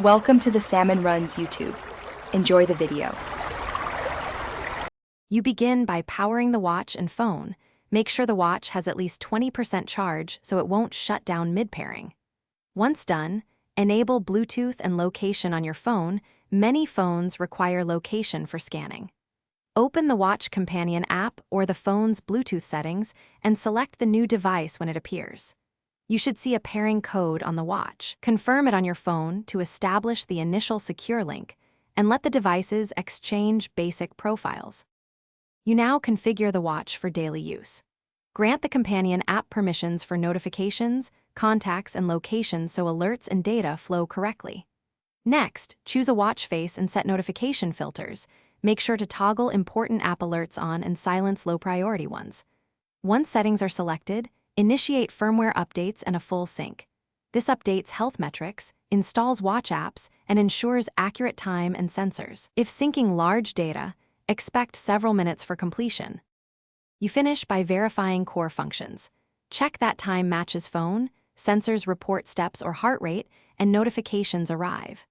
Welcome to the Salmon Runs YouTube. Enjoy the video. You begin by powering the watch and phone. Make sure the watch has at least 20% charge so it won't shut down mid-pairing. Once done, enable Bluetooth and location on your phone. Many phones require location for scanning. Open the Watch Companion app or the phone's Bluetooth settings and select the new device when it appears. You should see a pairing code on the watch. Confirm it on your phone to establish the initial secure link and let the devices exchange basic profiles. You now configure the watch for daily use. Grant the companion app permissions for notifications, contacts, and locations so alerts and data flow correctly. Next, choose a watch face and set notification filters. Make sure to toggle important app alerts on and silence low-priority ones. Once settings are selected, initiate firmware updates and a full sync. This updates health metrics, installs watch apps, and ensures accurate time and sensors. If syncing large data, expect several minutes for completion. You finish by verifying core functions. Check that time matches phone, sensors report steps or heart rate, and notifications arrive.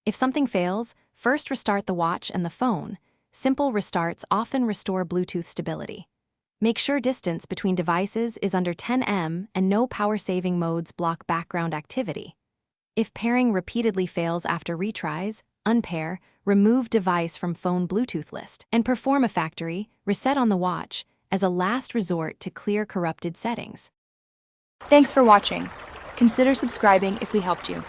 If something fails, first restart the watch and the phone. Simple restarts often restore Bluetooth stability. Make sure distance between devices is under 10 m and no power-saving modes block background activity. If pairing repeatedly fails after retries, unpair, remove device from phone Bluetooth list, and perform a factory reset on the watch as a last resort to clear corrupted settings. Thanks for watching. Consider subscribing if we helped you.